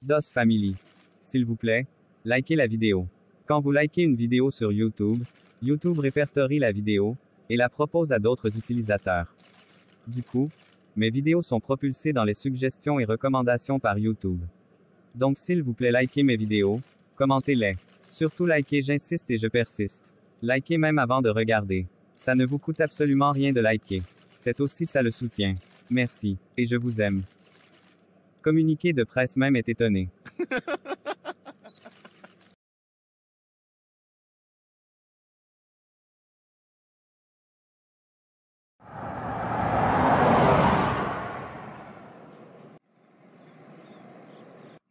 DOS Family. S'il vous plaît, likez la vidéo. Quand vous likez une vidéo sur YouTube, YouTube répertorie la vidéo et la propose à d'autres utilisateurs. Du coup, mes vidéos sont propulsées dans les suggestions et recommandations par YouTube. Donc s'il vous plaît, likez mes vidéos, commentez-les. Surtout likez, j'insiste et je persiste. Likez même avant de regarder. Ça ne vous coûte absolument rien de liker. C'est aussi ça le soutien. Merci, et je vous aime. Communiqué de presse même est étonné.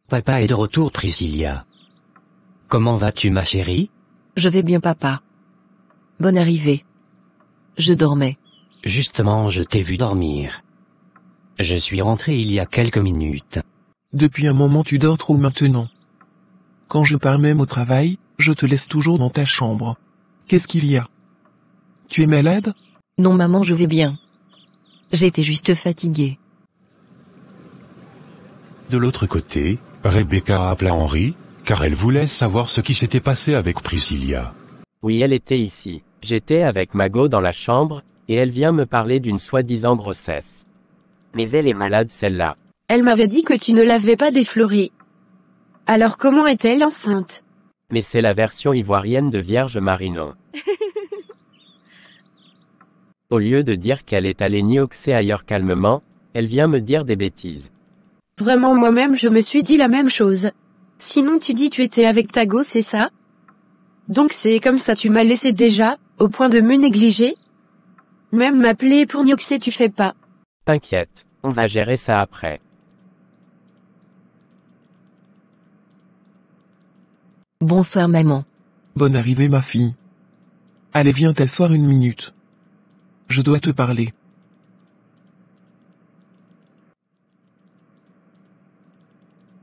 Papa est de retour, Priscilla. Comment vas-tu, ma chérie? Je vais bien, papa. Bonne arrivée. Je dormais. Justement, je t'ai vu dormir. Je suis rentré il y a quelques minutes. Depuis un moment tu dors trop maintenant. Quand je pars même au travail, je te laisse toujours dans ta chambre. Qu'est-ce qu'il y a? Tu es malade? Non maman, je vais bien. J'étais juste fatiguée. De l'autre côté, Rebecca appela Henry, car elle voulait savoir ce qui s'était passé avec Priscilla. Oui, elle était ici. J'étais avec Mago dans la chambre, et elle vient me parler d'une soi-disant grossesse. Mais elle est malade, celle-là. Elle m'avait dit que tu ne l'avais pas déflorée. Alors comment est-elle enceinte? Mais c'est la version ivoirienne de Vierge Marinon. Au lieu de dire qu'elle est allée nioxer ailleurs calmement, elle vient me dire des bêtises. Vraiment, moi-même je me suis dit la même chose. Sinon tu dis tu étais avec ta go, c'est ça? Donc c'est comme ça tu m'as laissé déjà, au point de me négliger? Même m'appeler pour nioxer tu fais pas. T'inquiète, on va gérer ça après. Bonsoir maman. Bonne arrivée ma fille. Allez viens t'asseoir une minute. Je dois te parler.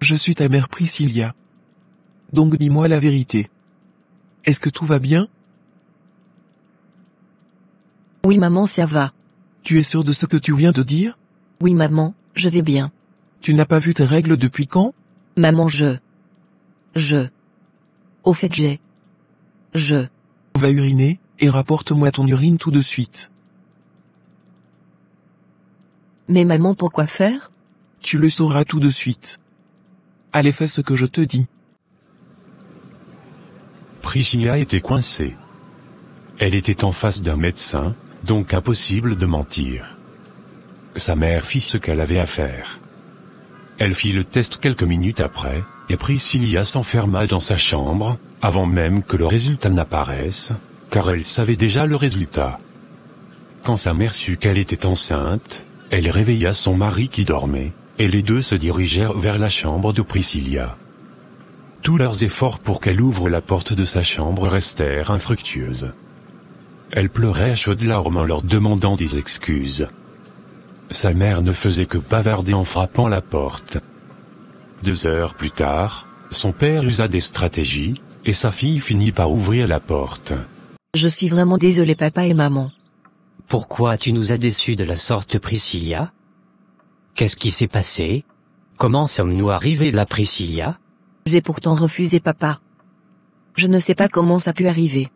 Je suis ta mère Priscilla. Donc dis-moi la vérité. Est-ce que tout va bien? Oui maman, ça va. Tu es sûre de ce que tu viens de dire? Oui maman, je vais bien. Tu n'as pas vu tes règles depuis quand? Maman, Au fait Va uriner, et rapporte-moi ton urine tout de suite. Mais maman, pourquoi faire? Tu le sauras tout de suite. Allez, fais ce que je te dis. Priscilla était coincée. Elle était en face d'un médecin, donc impossible de mentir. Sa mère fit ce qu'elle avait à faire. Elle fit le test quelques minutes après, et Priscilla s'enferma dans sa chambre, avant même que le résultat n'apparaisse, car elle savait déjà le résultat. Quand sa mère sut qu'elle était enceinte, elle réveilla son mari qui dormait, et les deux se dirigèrent vers la chambre de Priscilla. Tous leurs efforts pour qu'elle ouvre la porte de sa chambre restèrent infructueuses. Elle pleurait à chaudes larmes en leur demandant des excuses. Sa mère ne faisait que bavarder en frappant la porte. 2 heures plus tard, son père usa des stratégies, et sa fille finit par ouvrir la porte. Je suis vraiment désolée papa et maman. Pourquoi tu nous as déçus de la sorte, Priscilla? Qu'est-ce qui s'est passé? Comment sommes-nous arrivés là, Priscilla? J'ai pourtant refusé papa. Je ne sais pas comment ça a pu arriver.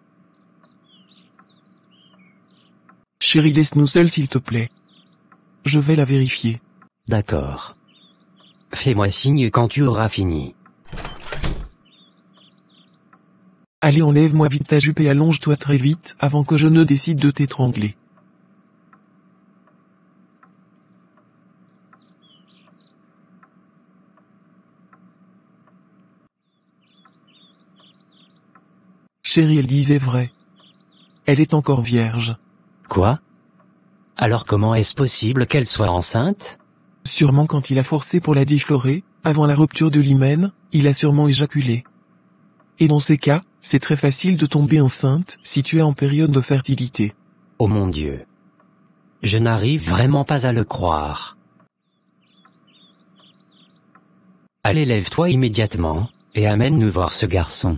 Chérie, laisse-nous seuls s'il te plaît. Je vais la vérifier. D'accord. Fais-moi signe quand tu auras fini. Allez, enlève-moi vite ta jupe et allonge-toi très vite avant que je ne décide de t'étrangler. Chérie, elle disait vrai. Elle est encore vierge. Quoi? Alors comment est-ce possible qu'elle soit enceinte? Sûrement quand il a forcé pour la déflorer, avant la rupture de l'hymen, il a sûrement éjaculé. Et dans ces cas, c'est très facile de tomber enceinte si tu es en période de fertilité. Oh mon Dieu. Je n'arrive vraiment pas à le croire. Allez, lève-toi immédiatement, et amène-nous voir ce garçon.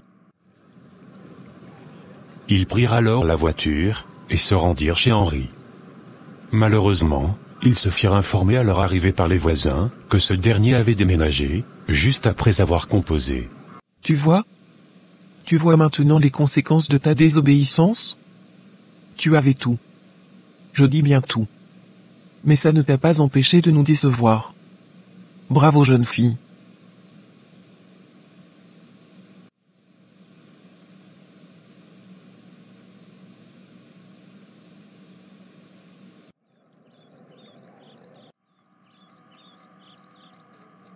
Ils prirent alors la voiture, et se rendirent chez Henry. Malheureusement, ils se firent informer à leur arrivée par les voisins, que ce dernier avait déménagé, juste après avoir composé. Tu vois maintenant les conséquences de ta désobéissance? Tu avais tout. Je dis bien tout. Mais ça ne t'a pas empêché de nous décevoir. Bravo jeune fille.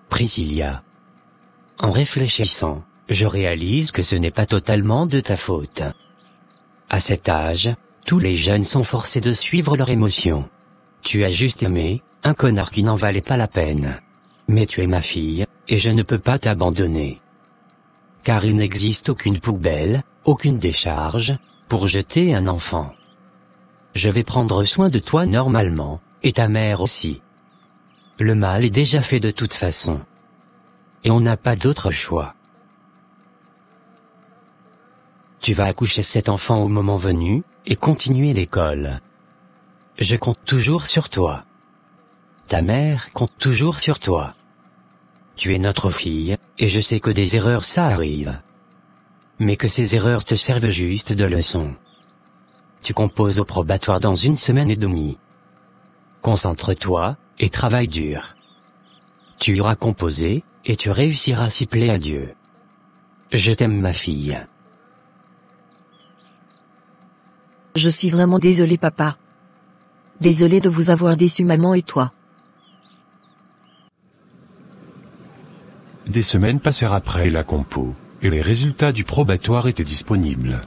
Priscilla. En réfléchissant, je réalise que ce n'est pas totalement de ta faute. À cet âge, tous les jeunes sont forcés de suivre leurs émotions. Tu as juste aimé un connard qui n'en valait pas la peine. Mais tu es ma fille, et je ne peux pas t'abandonner. Car il n'existe aucune poubelle, aucune décharge, pour jeter un enfant. Je vais prendre soin de toi normalement, et ta mère aussi. Le mal est déjà fait de toute façon. Et on n'a pas d'autre choix. Tu vas accoucher cet enfant au moment venu, et continuer l'école. Je compte toujours sur toi. Ta mère compte toujours sur toi. Tu es notre fille, et je sais que des erreurs ça arrive. Mais que ces erreurs te servent juste de leçon. Tu composes au probatoire dans 1 semaine et demie. Concentre-toi, et travaille dur. Tu iras composer, et tu réussiras s'il plaît à Dieu. Je t'aime ma fille. Je suis vraiment désolée papa. Désolée de vous avoir déçu maman et toi. Des semaines passèrent après la compo, et les résultats du probatoire étaient disponibles.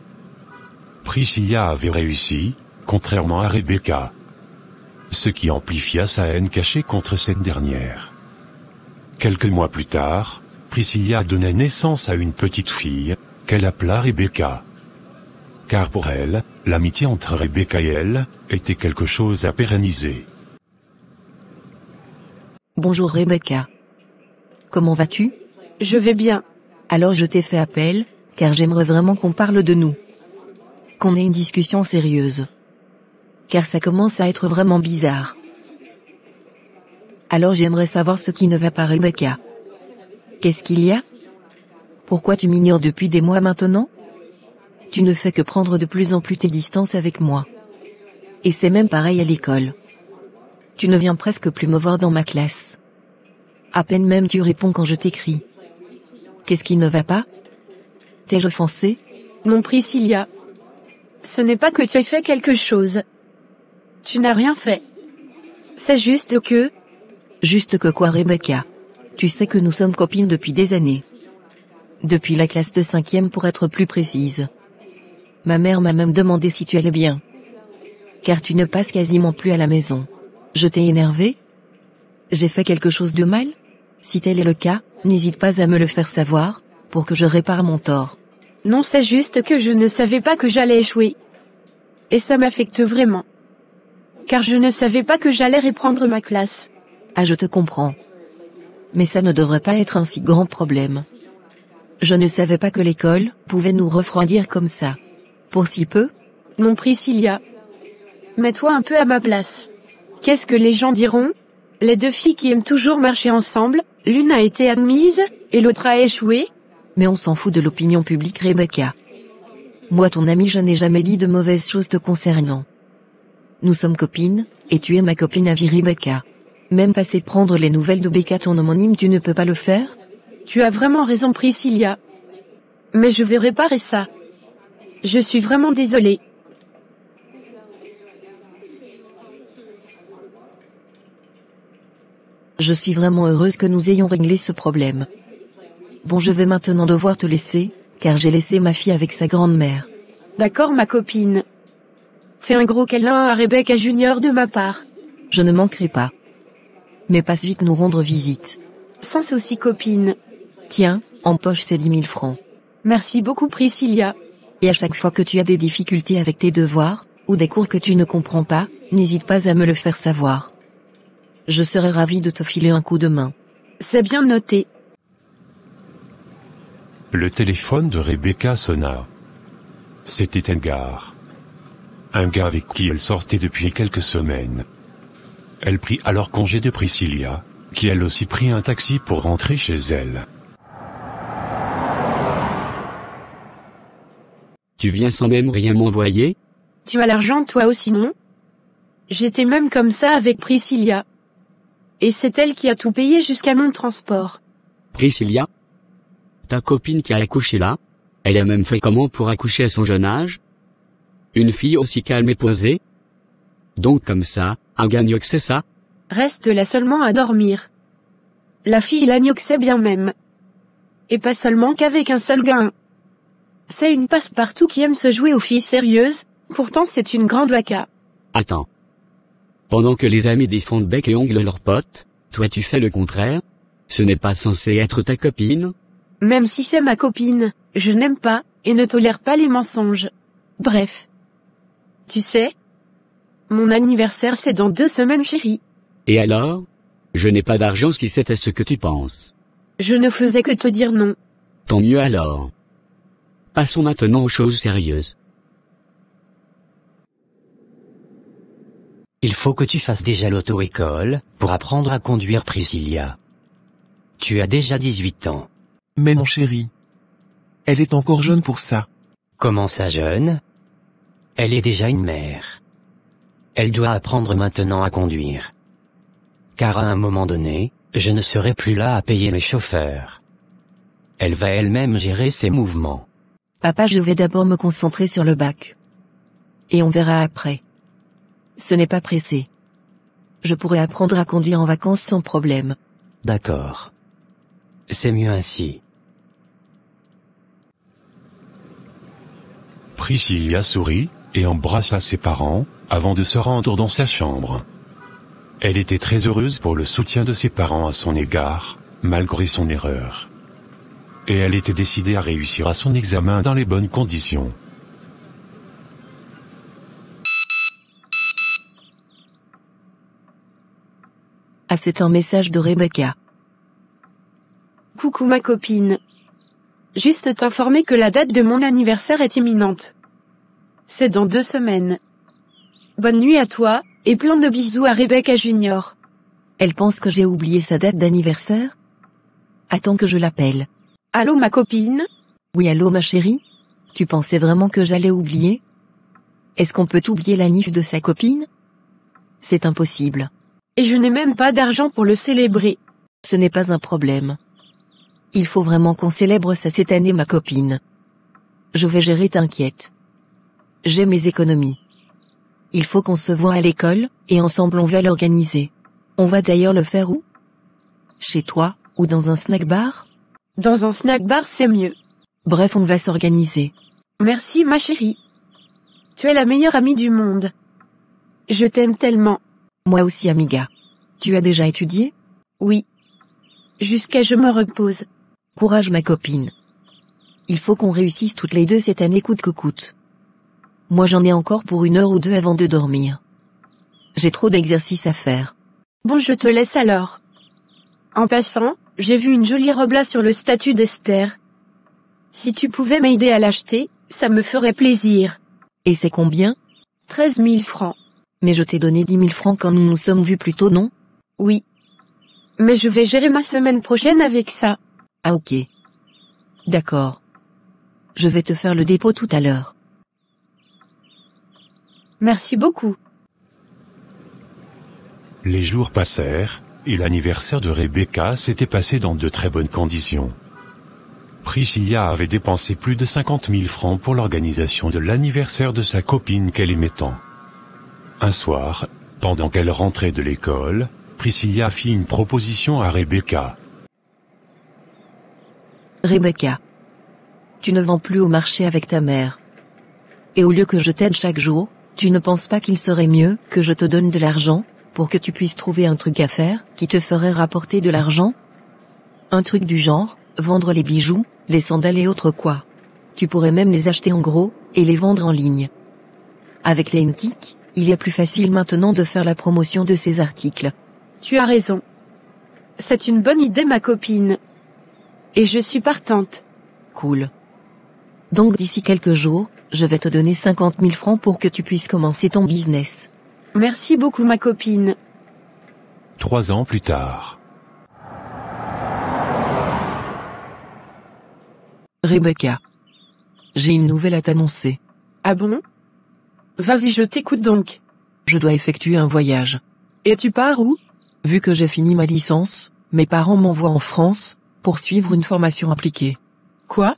Priscilla avait réussi, contrairement à Rebecca. Ce qui amplifia sa haine cachée contre cette dernière. Quelques mois plus tard, Priscilla donna naissance à une petite fille, qu'elle appela Rebecca. Car pour elle, l'amitié entre Rebecca et elle, était quelque chose à pérenniser. Bonjour Rebecca. Comment vas-tu? Je vais bien. Alors je t'ai fait appel, car j'aimerais vraiment qu'on parle de nous. Qu'on ait une discussion sérieuse. Car ça commence à être vraiment bizarre. Alors j'aimerais savoir ce qui ne va pas Rebecca. Qu'est-ce qu'il y a? Pourquoi tu m'ignores depuis des mois maintenant? Tu ne fais que prendre de plus en plus tes distances avec moi. Et c'est même pareil à l'école. Tu ne viens presque plus me voir dans ma classe. À peine même tu réponds quand je t'écris. Qu'est-ce qui ne va pas? T'ai-je offensé? Non Priscilla. Ce n'est pas que tu aies fait quelque chose. Tu n'as rien fait. C'est juste que... Juste que quoi Rebecca? Tu sais que nous sommes copines depuis des années. Depuis la classe de 5e pour être plus précise. Ma mère m'a même demandé si tu allais bien. Car tu ne passes quasiment plus à la maison. Je t'ai énervé? J'ai fait quelque chose de mal? Si tel est le cas, n'hésite pas à me le faire savoir, pour que je répare mon tort. Non, c'est juste que je ne savais pas que j'allais échouer. Et ça m'affecte vraiment. Car je ne savais pas que j'allais reprendre ma classe. Ah, je te comprends. Mais ça ne devrait pas être un si grand problème. Je ne savais pas que l'école pouvait nous refroidir comme ça. Pour si peu? Non Priscilla. Mets-toi un peu à ma place. Qu'est-ce que les gens diront? Les 2 filles qui aiment toujours marcher ensemble, l'une a été admise, et l'autre a échoué? Mais on s'en fout de l'opinion publique Rebecca. Moi ton amie je n'ai jamais dit de mauvaises choses te concernant. Nous sommes copines, et tu es ma copine à vie Rebecca. Même passer prendre les nouvelles de Becca ton homonyme tu ne peux pas le faire? Tu as vraiment raison Priscilla. Mais je vais réparer ça. Je suis vraiment désolée. Je suis vraiment heureuse que nous ayons réglé ce problème. Bon je vais maintenant devoir te laisser, car j'ai laissé ma fille avec sa grand-mère. D'accord ma copine. Fais un gros câlin à Rebecca Junior de ma part. Je ne manquerai pas. Mais passe vite nous rendre visite. Sans souci copine. Tiens, empoche ces 10 000 francs. Merci beaucoup Priscilla. Et à chaque fois que tu as des difficultés avec tes devoirs, ou des cours que tu ne comprends pas, n'hésite pas à me le faire savoir. Je serai ravie de te filer un coup de main. C'est bien noté. Le téléphone de Rebecca sonna. C'était Edgar. Un gars avec qui elle sortait depuis quelques semaines. Elle prit alors congé de Priscilla, qui elle aussi prit un taxi pour rentrer chez elle. Tu viens sans même rien m'envoyer? Tu as l'argent toi aussi non? J'étais même comme ça avec Priscilla. Et c'est elle qui a tout payé jusqu'à mon transport. Priscilla? Ta copine qui a accouché là? Elle a même fait comment pour accoucher à son jeune âge? Une fille aussi calme et posée? Donc comme ça, un gagnoc c'est ça? Reste là seulement à dormir. La fille l'agnoxait bien même. Et pas seulement qu'avec un seul gain. C'est une passe-partout qui aime se jouer aux filles sérieuses, pourtant c'est une grande waka. Attends. Pendant que les amis défendent bec et ongle leurs potes, toi tu fais le contraire? Ce n'est pas censé être ta copine? Même si c'est ma copine, je n'aime pas, et ne tolère pas les mensonges. Bref. Tu sais? Mon anniversaire c'est dans 2 semaines chérie. Et alors? Je n'ai pas d'argent si c'était ce que tu penses. Je ne faisais que te dire non. Tant mieux alors. Passons maintenant aux choses sérieuses. Il faut que tu fasses déjà l'auto-école, pour apprendre à conduire Priscilla. Tu as déjà 18 ans. Mais mon chéri. Elle est encore jeune pour ça. Comment ça jeune? Elle est déjà une mère. Elle doit apprendre maintenant à conduire. Car à un moment donné, je ne serai plus là à payer les chauffeurs. Elle va elle-même gérer ses mouvements. Papa, je vais d'abord me concentrer sur le bac. Et on verra après. Ce n'est pas pressé. Je pourrai apprendre à conduire en vacances sans problème. D'accord. C'est mieux ainsi. Priscilla sourit, et embrassa ses parents, avant de se rendre dans sa chambre. Elle était très heureuse pour le soutien de ses parents à son égard, malgré son erreur. Et elle était décidée à réussir à son examen dans les bonnes conditions. Ah, c'est un message de Rebecca. Coucou ma copine. Juste t'informer que la date de mon anniversaire est imminente. C'est dans 2 semaines. Bonne nuit à toi, et plein de bisous à Rebecca Junior. Elle pense que j'ai oublié sa date d'anniversaire? Attends que je l'appelle. Allô ma copine? Oui, allô ma chérie? Tu pensais vraiment que j'allais oublier? Est-ce qu'on peut oublier la nif de sa copine? C'est impossible. Et je n'ai même pas d'argent pour le célébrer. Ce n'est pas un problème. Il faut vraiment qu'on célèbre ça cette année ma copine. Je vais gérer, t'inquiète. J'ai mes économies. Il faut qu'on se voie à l'école, et ensemble on va l'organiser. On va d'ailleurs le faire où? Chez toi, ou dans un snack bar? Dans un snack bar c'est mieux. Bref, on va s'organiser. Merci ma chérie. Tu es la meilleure amie du monde. Je t'aime tellement. Moi aussi amiga. Tu as déjà étudié? Oui. Jusqu'à je me repose. Courage ma copine. Il faut qu'on réussisse toutes les deux cette année coûte que coûte. Moi j'en ai encore pour 1 heure ou 2 avant de dormir. J'ai trop d'exercices à faire. Bon, je te laisse alors. En passant, j'ai vu une jolie robe là sur le statut d'Esther. Si tu pouvais m'aider à l'acheter, ça me ferait plaisir. Et c'est combien? 13 000 francs. Mais je t'ai donné 10 000 francs quand nous nous sommes vus plus tôt, non? Oui. Mais je vais gérer ma semaine prochaine avec ça. Ah ok. D'accord. Je vais te faire le dépôt tout à l'heure. Merci beaucoup. Les jours passèrent, et l'anniversaire de Rebecca s'était passé dans de très bonnes conditions. Priscilla avait dépensé plus de 50 000 francs pour l'organisation de l'anniversaire de sa copine qu'elle aimait tant. Un soir, pendant qu'elle rentrait de l'école, Priscilla fit une proposition à Rebecca. Rebecca. Tu ne vends plus au marché avec ta mère. Et au lieu que je t'aide chaque jour, tu ne penses pas qu'il serait mieux que je te donne de l'argent, pour que tu puisses trouver un truc à faire, qui te ferait rapporter de l'argent? Un truc du genre, vendre les bijoux, les sandales et autres quoi. Tu pourrais même les acheter en gros, et les vendre en ligne. Avec les NTIC, il est plus facile maintenant de faire la promotion de ces articles. Tu as raison. C'est une bonne idée ma copine. Et je suis partante. Cool. Donc d'ici quelques jours, je vais te donner 50 000 francs pour que tu puisses commencer ton business. Merci beaucoup ma copine. 3 ans plus tard. Rebecca. J'ai une nouvelle à t'annoncer. Ah bon? Vas-y, je t'écoute donc. Je dois effectuer un voyage. Et tu pars où? Vu que j'ai fini ma licence, mes parents m'envoient en France, pour suivre une formation appliquée. Quoi?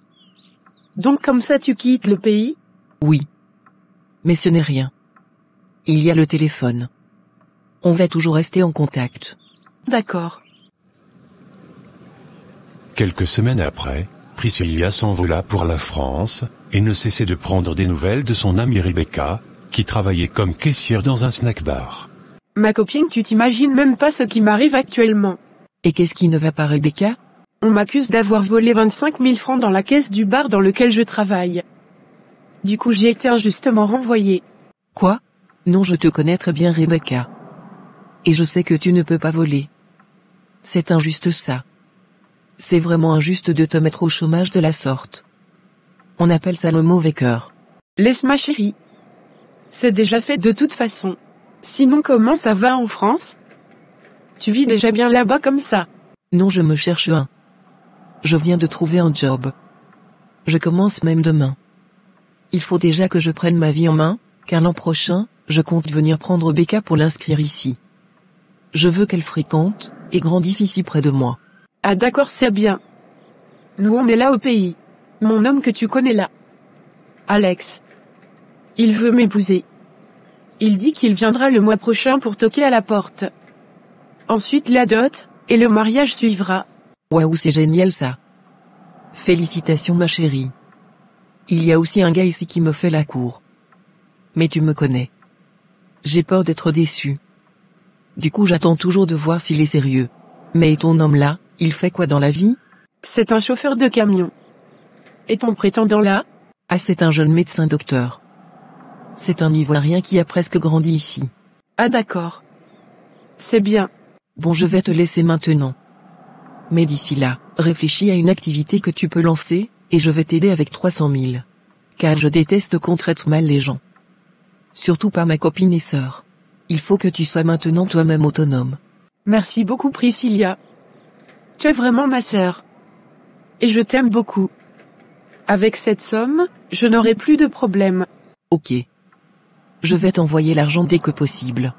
Donc comme ça tu quittes le pays? Oui. Mais ce n'est rien. Il y a le téléphone. On va toujours rester en contact. D'accord. Quelques semaines après, Priscilla s'envola pour la France, et ne cessait de prendre des nouvelles de son amie Rebecca, qui travaillait comme caissière dans un snack bar. Ma copine, tu t'imagines même pas ce qui m'arrive actuellement. Et qu'est-ce qui ne va pas, Rebecca? On m'accuse d'avoir volé 25 000 francs dans la caisse du bar dans lequel je travaille. Du coup j'ai été injustement renvoyée. Quoi? Non, je te connais très bien, Rebecca. Et je sais que tu ne peux pas voler. C'est injuste ça. C'est vraiment injuste de te mettre au chômage de la sorte. On appelle ça le mauvais cœur. Laisse ma chérie. C'est déjà fait de toute façon. Sinon comment ça va en France? Tu vis déjà bien là-bas comme ça? Non, je me cherche un. Je viens de trouver un job. Je commence même demain. Il faut déjà que je prenne ma vie en main, car l'an prochain, je compte venir prendre Becca pour l'inscrire ici. Je veux qu'elle fréquente, et grandisse ici près de moi. Ah d'accord, c'est bien. Nous on est là au pays. Mon homme que tu connais là. Alex. Il veut m'épouser. Il dit qu'il viendra le mois prochain pour toquer à la porte. Ensuite la dot, et le mariage suivra. Waouh, c'est génial ça. Félicitations ma chérie. Il y a aussi un gars ici qui me fait la cour. Mais tu me connais. J'ai peur d'être déçu. Du coup j'attends toujours de voir s'il est sérieux. Mais ton homme là, il fait quoi dans la vie? C'est un chauffeur de camion. Et ton prétendant là? Ah, c'est un jeune médecin docteur. C'est un Ivoirien qui a presque grandi ici. Ah d'accord. C'est bien. Bon, je vais te laisser maintenant. Mais d'ici là, réfléchis à une activité que tu peux lancer, et je vais t'aider avec 300 000. Car je déteste qu'on traite mal les gens. Surtout pas ma copine et sœur. Il faut que tu sois maintenant toi-même autonome. Merci beaucoup Priscilla. Tu es vraiment ma sœur. Et je t'aime beaucoup. Avec cette somme, je n'aurai plus de problème. Ok. Je vais t'envoyer l'argent dès que possible.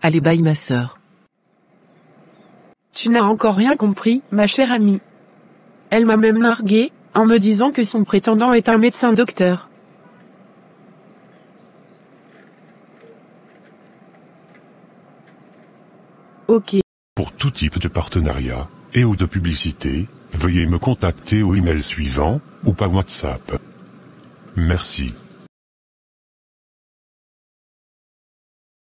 Allez, bye ma sœur. Tu n'as encore rien compris, ma chère amie. Elle m'a même nargué, en me disant que son prétendant est un médecin docteur. Ok. Pour tout type de partenariat, et ou de publicité, veuillez me contacter au email suivant, ou par WhatsApp. Merci.